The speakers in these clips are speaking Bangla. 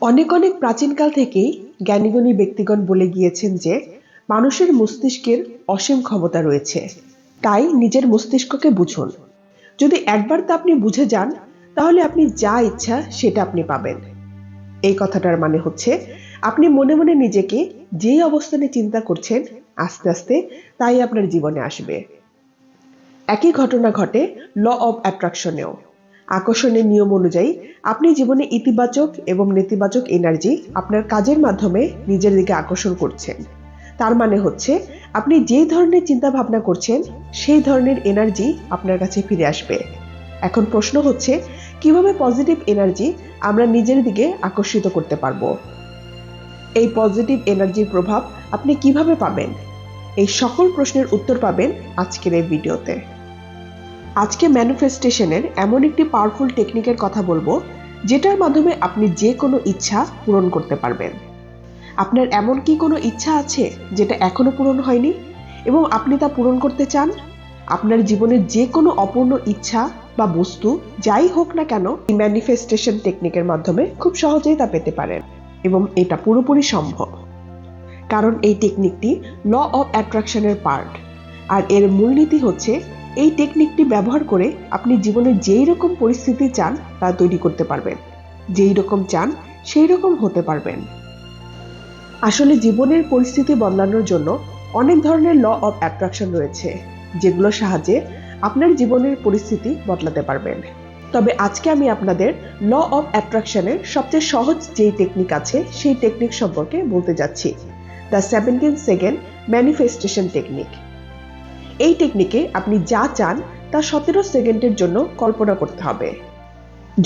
অনেক অনেক প্রাচীনকাল থেকেই জ্ঞানীগুণী ব্যক্তিগণ বলে গিয়েছেন যে মানুষের মস্তিষ্কের অসীম ক্ষমতা রয়েছে। তাই নিজের মস্তিষ্ককে বুঝুন। যদি একবার তা আপনি বুঝে যান, তাহলে আপনি যা ইচ্ছা সেটা আপনি পাবেন। এই কথাটার মানে হচ্ছে, আপনি মনে মনে নিজেকে যেই অবস্থানে চিন্তা করছেন, আস্তে আস্তে তাই আপনার জীবনে আসবে। একই ঘটনা ঘটে ল অব অ্যাট্রাকশনেও। আকর্ষণের নিয়ম অনুযায়ী আপনি জীবনে ইতিবাচক এবং নেতিবাচক এনার্জি আপনার কাজের মাধ্যমে নিজের দিকে আকর্ষণ করছেন। তার মানে হচ্ছে, আপনি যেই ধরনের চিন্তা ভাবনা করছেন সেই ধরনের এনার্জি আপনার কাছে ফিরে আসবে। এখন প্রশ্ন হচ্ছে, কিভাবে পজিটিভ এনার্জি আমরা নিজের দিকে আকর্ষিত করতে পারবো? এই পজিটিভ এনার্জির প্রভাব আপনি কিভাবে পাবেন? এই সকল প্রশ্নের উত্তর পাবেন আজকের এই ভিডিওতে। আজকে ম্যানিফেস্টেশনের এমন একটি পাওয়ারফুল টেকনিকের কথা বলবো, যেটার মাধ্যমে আপনি যে কোনো ইচ্ছা পূরণ করতে পারবেন। আপনার এমন কি কোনো ইচ্ছা আছে যেটা এখনো পূরণ হয়নি এবং আপনি তা পূরণ করতে চান? আপনার জীবনের যে কোনো অপূর্ণ ইচ্ছা বা বস্তু যাই হোক না কেন, এই ম্যানিফেস্টেশন টেকনিকের মাধ্যমে খুব সহজেই তা পেতে পারেন এবং এটা পুরোপুরি সম্ভব। কারণ এই টেকনিকটি ল অফ অ্যাট্রাকশনের পার্ট, আর এর মূলনীতি হচ্ছে, এই টেকনিকটি ব্যবহার করে আপনি জীবনে যেই রকম পরিস্থিতি চান তা তৈরি করতে পারবেন, যেই রকম চান সেই রকম হতে পারবেন। আসলে জীবনের পরিস্থিতি বদলানোর জন্য অনেক ধরনের ল অফ অ্যাট্রাকশন রয়েছে, যেগুলোর সাহায্যে আপনার জীবনের পরিস্থিতি বদলাতে পারবেন। তবে আজকে আমি আপনাদের ল অফ অ্যাট্রাকশনের সবচেয়ে সহজ যেই টেকনিক আছে সেই টেকনিক সম্পর্কে বলতে যাচ্ছি, দ্য 17 সেকেন্ড ম্যানিফেস্টেশন টেকনিক। এই টেকনিকে আপনি যা চান তা 17 সেকেন্ডের জন্য কল্পনা করতে হবে।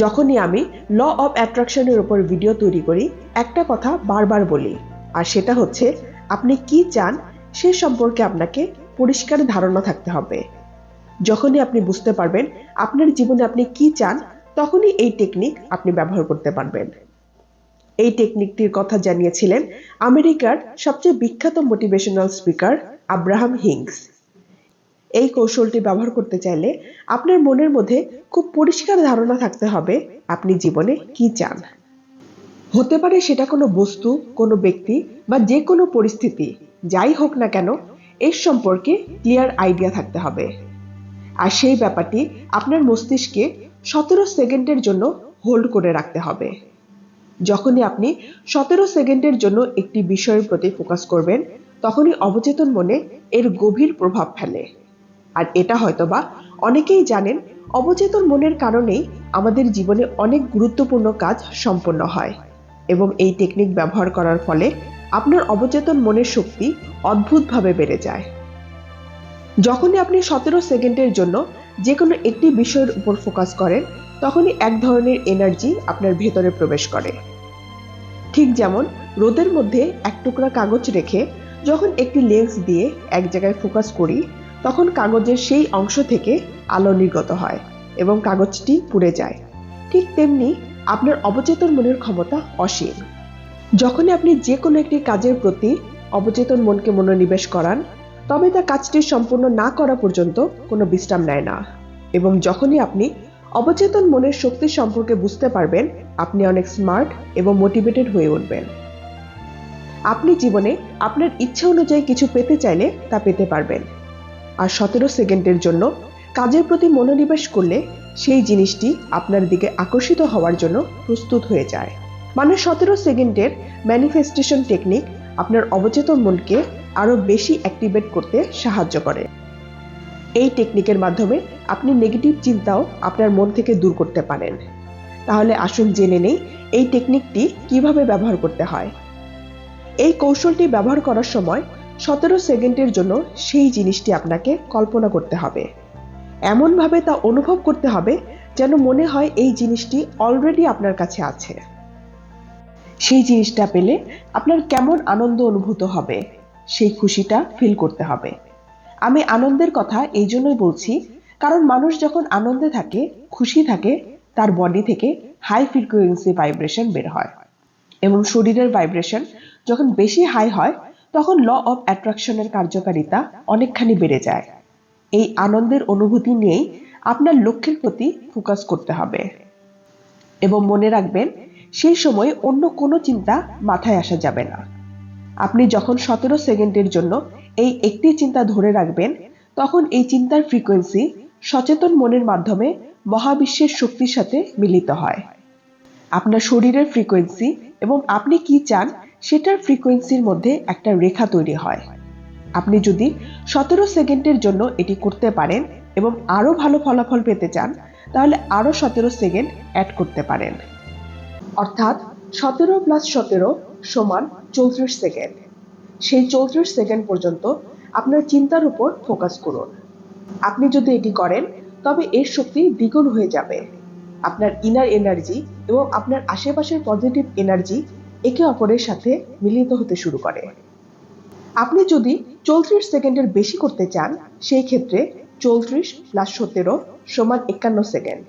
যখনই আমি ল অফ অ্যাট্রাকশনের উপর ভিডিও তৈরি করি, একটা কথা বারবার বলি, আর সেটা হচ্ছে, আপনি কি চান সে সম্পর্কে আপনাকে পরিষ্কার ধারণা থাকতে হবে। যখনই আপনি বুঝতে পারবেন আপনার জীবনে আপনি কি চান, তখনই এই টেকনিক আপনি ব্যবহার করতে পারবেন। এই টেকনিকটির কথা জানিয়েছিলেন আমেরিকার সবচেয়ে বিখ্যাত মোটিভেশনাল স্পিকার আব্রাহাম হিংস। এই কৌশলটি ব্যবহার করতে চাইলে আপনার মনের মধ্যে খুব পরিষ্কার ধারণা থাকতে হবে আপনি জীবনে কি চান। হতে পারে সেটা কোনো বস্তু, কোনো ব্যক্তি বা যে কোনো পরিস্থিতি, যাই হোক না কেন, এর সম্পর্কে ক্লিয়ার আইডিয়া থাকতে হবে। আর সেই ব্যাপারটি আপনার মস্তিষ্কে 17 সেকেন্ডের জন্য হোল্ড করে রাখতে হবে। যখনই আপনি 17 সেকেন্ডের জন্য একটি বিষয়ের প্রতি ফোকাস করবেন, তখনই অবচেতন মনে এর গভীর প্রভাব ফেলে। আর এটা হয়তোবা অনেকেই জানেন, অবচেতন মনের কারণেই আমাদের জীবনে অনেক গুরুত্বপূর্ণ কাজ সম্পন্ন হয়, এবং এই টেকনিক ব্যবহার করার ফলে আপনার অবচেতন মনের শক্তি অদ্ভুতভাবে বেড়ে যায়। যখনই আপনি 17 সেকেন্ডের জন্য যে কোনো একটি বিষয়ের উপর ফোকাস করেন, তখনই এক ধরনের এনার্জি আপনার ভেতরে প্রবেশ করে। ঠিক যেমন রোদের মধ্যে এক টুকরা কাগজ রেখে যখন একটি লেন্স দিয়ে এক জায়গায় ফোকাস করি, তখন কাগজের সেই অংশ থেকে আলো নির্গত হয় এবং কাগজটি পুড়ে যায়। ঠিক তেমনি আপনার অবচেতন মনের ক্ষমতা অসীম। যখনই আপনি যে কোনো একটি কাজের প্রতি অবচেতন মনকে মনোনিবেশ করান, তবে তা কাজটি সম্পূর্ণ না করা পর্যন্ত কোনো বিশ্রাম নেয় না। এবং যখনই আপনি অবচেতন মনের শক্তি সম্পর্কে বুঝতে পারবেন, আপনি অনেক স্মার্ট এবং মোটিভেটেড হয়ে উঠবেন। আপনি জীবনে আপনার ইচ্ছা অনুযায়ী কিছু পেতে চাইলে তা পেতে পারবেন। আর 17 সেকেন্ডের জন্য কাজের প্রতি মনোনিবেশ করলে সেই জিনিসটি আপনার দিকে আকর্ষিত হওয়ার জন্য প্রস্তুত হয়ে যায়। মানে 17 সেকেন্ডের ম্যানিফেস্টেশন টেকনিক আপনার অবচেতন মনকে আরো বেশি অ্যাক্টিভেট করতে সাহায্য করে। এই টেকনিকের মাধ্যমে আপনি নেগেটিভ চিন্তাও আপনার মন থেকে দূর করতে পারেন। তাহলে আসুন জেনে নেই এই টেকনিকটি কিভাবে ব্যবহার করতে হয়। এই কৌশলটি ব্যবহার করার সময় 17 সেকেন্ডের জন্য সেই জিনিসটি আপনাকে কল্পনা করতে হবে। এমনভাবে তা অনুভব করতে হবে যেন মনে হয় এই জিনিসটি অলরেডি আপনার কাছে আছে। সেই জিনিসটা পেলে আপনার কেমন আনন্দ অনুভূত হবে, সেই খুশিটা ফিল করতে হবে। আমি আনন্দের কথা এই জন্যই বলছি, কারণ মানুষ যখন আনন্দে থাকে, খুশি থাকে, তার বডি থেকে হাই ফ্রিকোয়েন্সি ভাইব্রেশন বের হয়, এবং শরীরের ভাইব্রেশন যখন বেশি হাই হয়, তখন ল অফ অ্যাট্রাকশনের কার্যকারিতা অনেকখানি বেড়ে যায়। এই আনন্দের অনুভূতি নিয়েই আপনার লক্ষ্যের প্রতি ফোকাস করতে হবে। এবং মনে রাখবেন, সেই সময় অন্য কোনো চিন্তা মাথায় আসা যাবে না। আপনি যখন 17 সেকেন্ডের জন্য এই একটি চিন্তা ধরে রাখবেন, তখন এই চিন্তার ফ্রিকোয়েন্সি সচেতন মনের মাধ্যমে মহাবিশ্বের শক্তির সাথে মিলিত হয়। আপনার শরীরের ফ্রিকোয়েন্সি এবং আপনি কি চান সেটার ফ্রিকোয়েন্সির মধ্যে একটা রেখা তৈরি হয়। আপনি যদি 17 সেকেন্ডের জন্য এটি করতে পারেন এবং আরো ভালো ফলাফল পেতে চান, তাহলে আরো 17 সেকেন্ড অ্যাড করতে পারেন। অর্থাৎ 17 + 17 = 34 সেকেন্ড। সেই 34 সেকেন্ড পর্যন্ত আপনার চিন্তার উপর ফোকাস করুন। আপনি যদি এটি করেন, তবে এর শক্তি দ্বিগুণ হয়ে যাবে। আপনার ইনার এনার্জি এবং আপনার আশেপাশের পজিটিভ এনার্জি একে অপরের সাথে মিলিত হতে শুরু করে। আপনি যদি 34 সেকেন্ডের বেশি করতে চান, সেই ক্ষেত্রে 34 + 17 = 51 সেকেন্ড।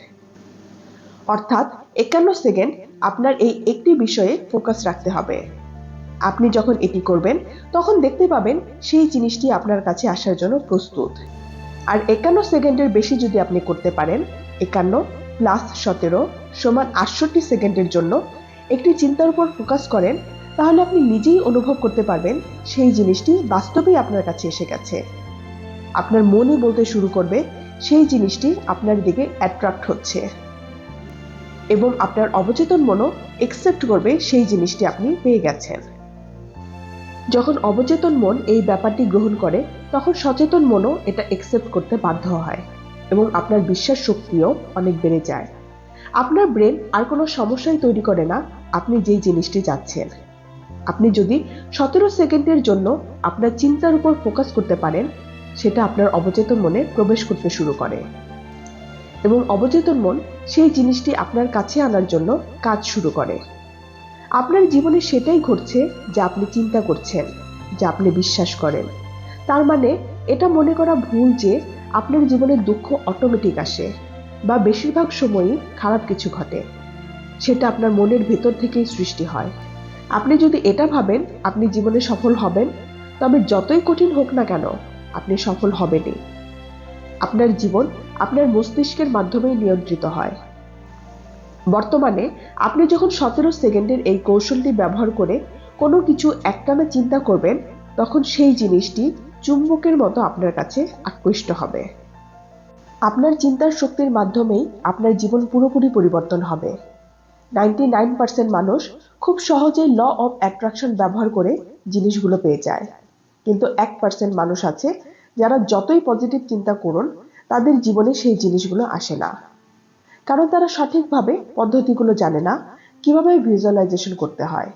অর্থাৎ 51 সেকেন্ড আপনার এই একটি বিষয়ে ফোকাস রাখতে হবে। আপনি যখন এটি করবেন, তখন দেখতে পাবেন সেই জিনিসটি আপনার কাছে আসার জন্য প্রস্তুত। আর 51 সেকেন্ডের বেশি যদি আপনি করতে পারেন, 51 + 17 = 68 সেকেন্ডের জন্য একটি চিন্তার উপর ফোকাস করেন, তাহলে আপনি নিজেই অনুভব করতে পারবেন সেই জিনিসটি বাস্তবেই আপনার কাছে এসে গেছে। আপনার মনই বলতে শুরু করবে সেই জিনিসটি আপনার দিকে অ্যাট্রাক্ট হচ্ছে, এবং আপনার অবচেতন মনও একসেপ্ট করবে সেই জিনিসটি আপনি পেয়ে গেছেন। যখন অবচেতন মন এই ব্যাপারটি গ্রহণ করে, তখন সচেতন মনও এটা একসেপ্ট করতে বাধ্য হয় এবং আপনার বিশ্বাস শক্তিও অনেক বেড়ে যায়। আপনার ব্রেন আর কোনো সমস্যাই তৈরি করে না আপনি যেই জিনিসটি চাচ্ছেন। আপনি যদি 17 সেকেন্ডের জন্য আপনার চিন্তার উপর ফোকাস করতে পারেন, সেটা আপনার অবচেতন মনে প্রবেশ করতে শুরু করে এবং অবচেতন মন সেই জিনিসটি আপনার কাছে আনার জন্য কাজ শুরু করে। আপনার জীবনে সেটাই ঘটছে যা আপনি চিন্তা করছেন, যা আপনি বিশ্বাস করেন। তার মানে এটা মনে করা ভুল যে আপনার জীবনে দুঃখ অটোমেটিক আসে বা বেশিরভাগ সময়ই খারাপ কিছু ঘটে। সেটা আপনার মনের ভেতর থেকেই সৃষ্টি হয়। আপনি যদি এটা ভাবেন আপনি জীবনে সফল হবেন, তবে যতই কঠিন হোক না কেন আপনি সফল হবেনই। আপনার জীবন আপনার মস্তিষ্কের মাধ্যমেই নিয়ন্ত্রিত হয়। বর্তমানে আপনি যখন 17 সেকেন্ডের এই কৌশলটি ব্যবহার করে কোনো কিছু একটানা চিন্তা করবেন, তখন সেই জিনিসটি চুম্বকের মতো আপনার কাছে আকৃষ্ট হবে। আপনার চিন্তার শক্তির মাধ্যমেই আপনার জীবন পুরোপুরি পরিবর্তন হবে। 99% মানুষ খুব সহজেই ল অফ অ্যাট্রাকশন ব্যবহার করে জিনিসগুলো পেয়ে যায়, কিন্তু 1% মানুষ আছে যারা যতই পজিটিভ চিন্তা করুন, তাদের জীবনে সেই জিনিসগুলো আসে না, কারণ তারা সঠিকভাবে পদ্ধতিগুলো জানে না কিভাবে ভিজুয়ালাইজেশন করতে হয়।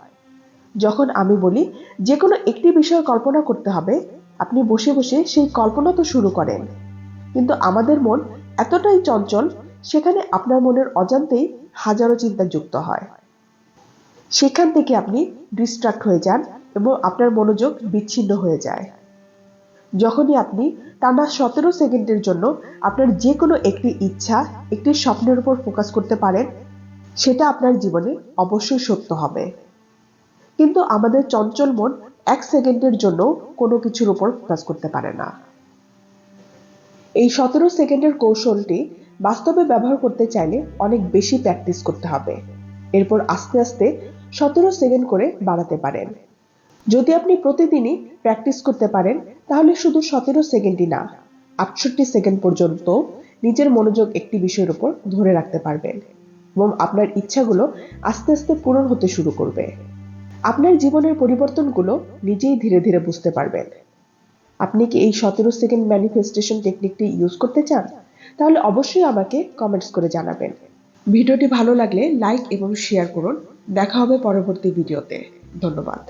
যখন আমি বলি যে কোনো একটি বিষয় কল্পনা করতে হবে, আপনি বসে বসে সেই কল্পনা তো শুরু করেন, কিন্তু আমাদের মন এতটাই চঞ্চল, সেখানে আপনার মনের অজান্তেই হাজারো চিন্তা যুক্ত হয়। সেখান থেকে আপনি ডিস্ট্রাক্ট হয়ে যান এবং আপনার মনোযোগ বিচ্ছিন্ন হয়ে যায়। যখনই আপনি টানা 17 সেকেন্ডের জন্য আপনার যে কোনো একটি ইচ্ছা, একটি স্বপ্নের উপর ফোকাস করতে পারেন, সেটা আপনার জীবনে অবশ্যই সত্য হবে। কিন্তু আমাদের চঞ্চল মন 1 সেকেন্ডের জন্য কোনো কিছুর উপর ফোকাস করতে পারে না। এই 17 সেকেন্ডের কৌশলটি বাস্তবে ব্যবহার করতে চাইলে অনেক বেশি প্র্যাকটিস করতে হবে। এরপর আস্তে আস্তে 17 সেকেন্ড করে বাড়াতে পারেন। যদি আপনি প্রতিদিনই প্র্যাকটিস করতে পারেন, তাহলে শুধু 17 সেকেন্ডই না, 68 সেকেন্ড পর্যন্ত নিজের মনোযোগ একটি বিষয়ের উপর ধরে রাখতে পারবেন এবং আপনার ইচ্ছাগুলো আস্তে আস্তে পূরণ হতে শুরু করবে। আপনার জীবনের পরিবর্তনগুলো নিজেই ধীরে ধীরে বুঝতে পারবেন। আপনি কি এই 17 সেকেন্ড ম্যানিফেস্টেশন টেকনিকটি ইউজ করতে চান? তাহলে অবশ্যই আমাকে কমেন্টস করে জানাবেন। ভিডিওটি ভালো লাগলে লাইক এবং শেয়ার করুন। দেখা হবে পরবর্তী ভিডিওতে। ধন্যবাদ।